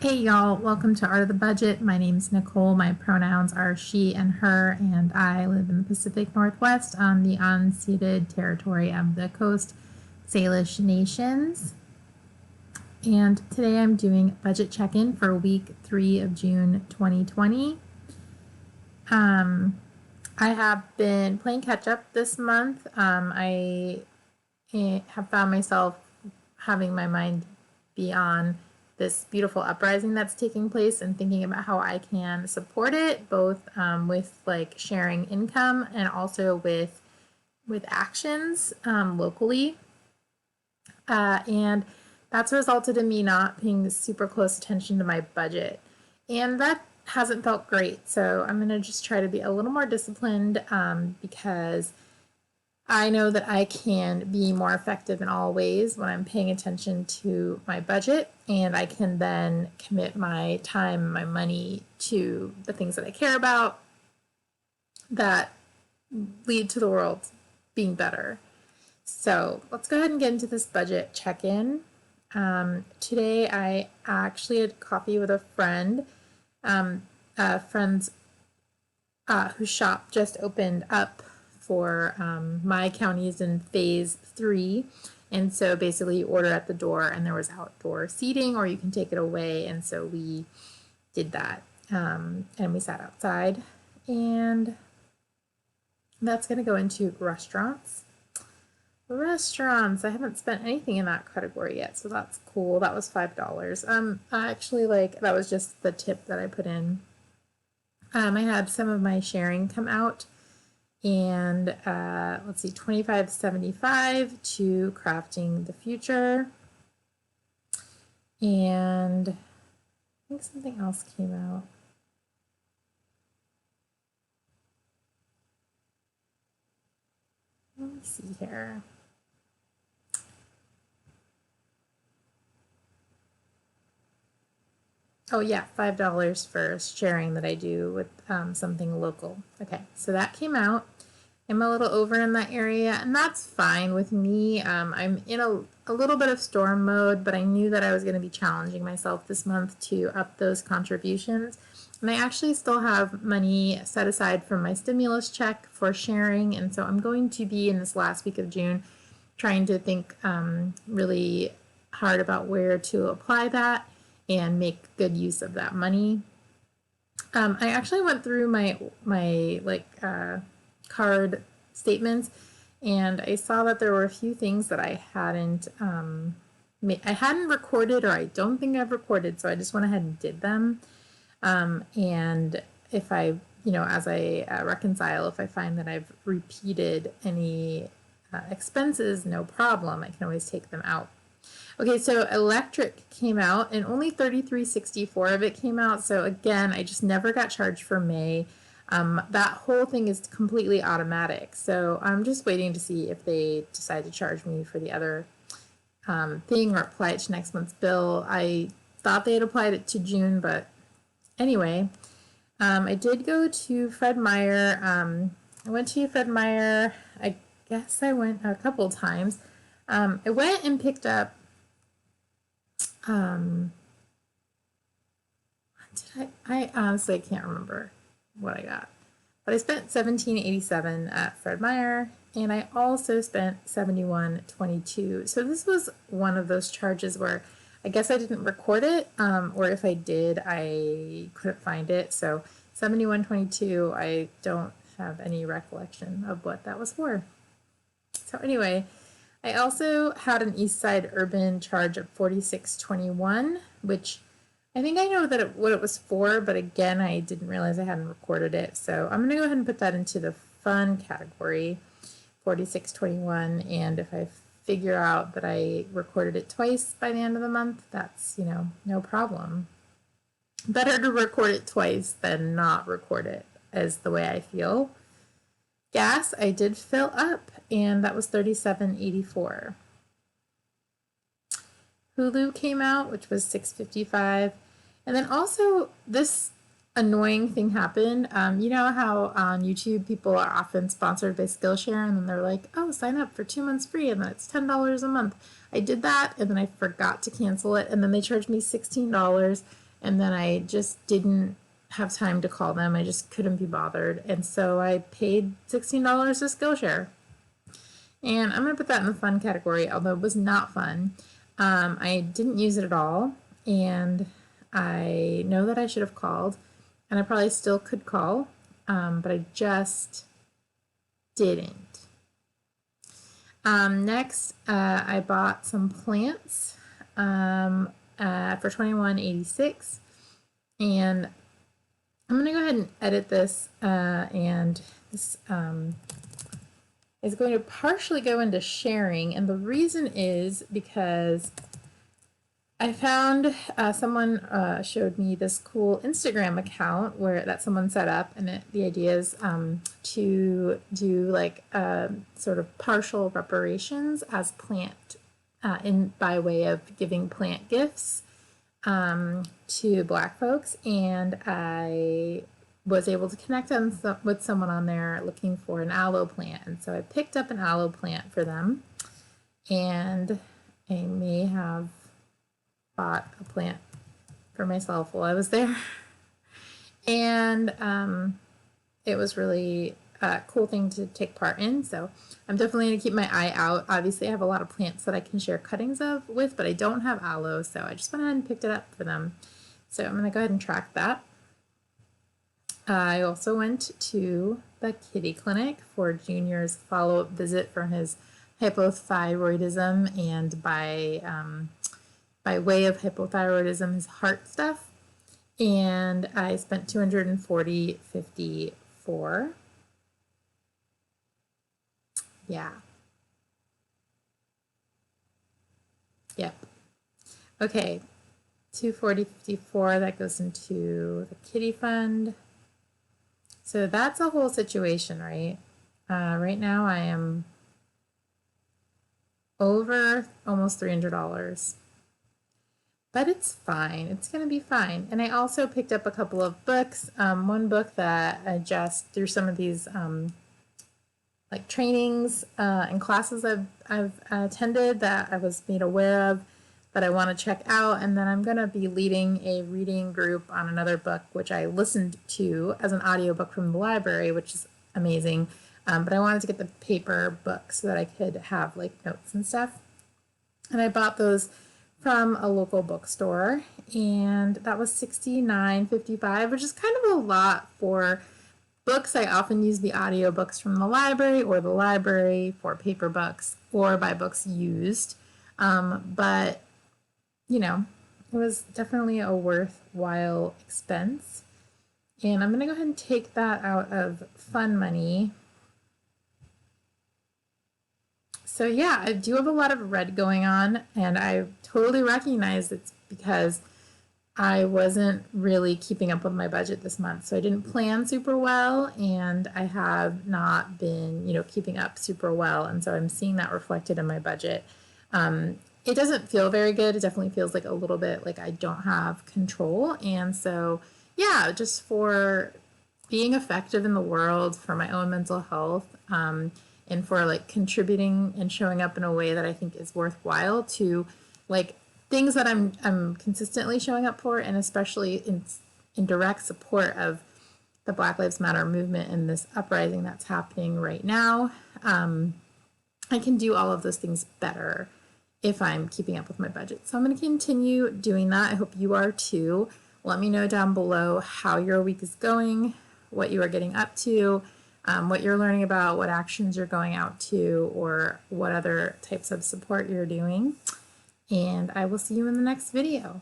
Hey y'all, welcome to Art of the Budget. My name's Nicole. My pronouns are she and her, and I live in the Pacific Northwest on the unceded territory of the Coast Salish Nations. And today I'm doing budget check-in for week 3 of June 2020. I have been playing catch up this month. I have found myself having my mind be on this beautiful uprising that's taking place and thinking about how I can support it, both with like sharing income and also with actions locally. And that's resulted in me not paying super close attention to my budget. And that hasn't felt great. So I'm going to just try to be a little more disciplined because I know that I can be more effective in all ways when I'm paying attention to my budget, and I can then commit my time, my money to the things that I care about that lead to the world being better. So let's go ahead and get into this budget check-in. Today I actually had coffee with a friend. Friends whose shop just opened up for my county is in phase 3, and so basically you order at the door and there was outdoor seating or you can take it away, and so we did that, and we sat outside, and that's going to go into restaurants. I haven't spent anything in that category yet, so that's cool. That was $5. Actually, like, that was just the tip that I put in. I had some of my sharing come out, and let's see, $25.75 to Crafting the Future, and I think something else came out. Let me see here. Oh yeah, $5 for sharing that I do with something local. Okay, so that came out. I'm a little over in that area, and that's fine with me. I'm in a little bit of storm mode, but I knew that I was going to be challenging myself this month to up those contributions. And I actually still have money set aside from my stimulus check for sharing, and so I'm going to be in this last week of June trying to think really hard about where to apply that and make good use of that money. I actually went through my card statements, and I saw that there were a few things that I hadn't recorded, or I don't think I've recorded, so I just went ahead and did them. And if I, as I reconcile, if I find that I've repeated any expenses, no problem. I can always take them out. Okay, so electric came out, and only $33.64 of it came out. So again, I just never got charged for May. That whole thing is completely automatic. So I'm just waiting to see if they decide to charge me for the other thing or apply it to next month's bill. I thought they had applied it to June, but anyway, I did go to f.i.r.e. I went to f.i.r.e. I guess I went a couple times. I went and picked up I honestly can't remember what I got, but I spent $17.87 at Fred Meyer, and I also spent $71.22. So this was one of those charges where I guess I didn't record it, or if I did, I couldn't find it. So $71.22, I don't have any recollection of what that was for. So anyway, I also had an East Side Urban charge of $46.21, which I think I know that what it was for, but again, I didn't realize I hadn't recorded it. So I'm going to go ahead and put that into the fun category, $46.21, and if I figure out that I recorded it twice by the end of the month, that's, no problem. Better to record it twice than not record it, is the way I feel. Gas, I did fill up, and that was $37.84. Hulu came out, which was $6.55. And then also this annoying thing happened. You know how on YouTube people are often sponsored by Skillshare, and then they're like, oh, sign up for 2 months free, and then it's $10 a month. I did that, and then I forgot to cancel it, and then they charged me $16, and then I just didn't have time to call them. I just couldn't be bothered. And so I paid $16 to Skillshare. And I'm going to put that in the fun category, although it was not fun. I didn't use it at all, and I know that I should have called, and I probably still could call, but I just didn't. Next, I bought some plants for $21.86, and I'm going to go ahead and edit this, and this is going to partially go into sharing, and the reason is because I found someone showed me this cool Instagram account that someone set up, and the idea is to do like sort of partial reparations as plant by way of giving plant gifts to Black folks, and I was able to connect with someone on there looking for an aloe plant, and so I picked up an aloe plant for them, and I may have bought a plant for myself while I was there. And it was really a cool thing to take part in, so I'm definitely going to keep my eye out. Obviously I have a lot of plants that I can share cuttings with, but I don't have aloe, so I just went ahead and picked it up for them. So I'm going to go ahead and track that. I also went to the kitty clinic for Junior's follow-up visit for his hypothyroidism, and by way of hypothyroidism, his heart stuff. And I spent $240.54. Yeah. Yep. Okay. $240.54. That goes into the kitty fund. So that's a whole situation, right? Right now I am over almost $300. But it's fine. It's going to be fine. And I also picked up a couple of books. One book that I just, through some of these like trainings and classes I've attended that I was made aware of that I want to check out. And then I'm going to be leading a reading group on another book, which I listened to as an audiobook from the library, which is amazing. But I wanted to get the paper book so that I could have like notes and stuff. And I bought those from a local bookstore, and that was $69.55, which is kind of a lot for books. I often use the audiobooks from the library or the library for paper books or buy books used. But, you know, it was definitely a worthwhile expense. And I'm going to go ahead and take that out of fun money. So yeah, I do have a lot of red going on, and I totally recognize it's because I wasn't really keeping up with my budget this month. So I didn't plan super well, and I have not been, keeping up super well. And so I'm seeing that reflected in my budget. It doesn't feel very good. It definitely feels like a little bit like I don't have control. And so, yeah, just for being effective in the world, for my own mental health, and for like contributing and showing up in a way that I think is worthwhile to like things that I'm consistently showing up for, and especially in direct support of the Black Lives Matter movement and this uprising that's happening right now. I can do all of those things better if I'm keeping up with my budget. So I'm going to continue doing that. I hope you are too. Let me know down below how your week is going, what you are getting up to, what you're learning about, what actions you're going out to, or what other types of support you're doing. And I will see you in the next video.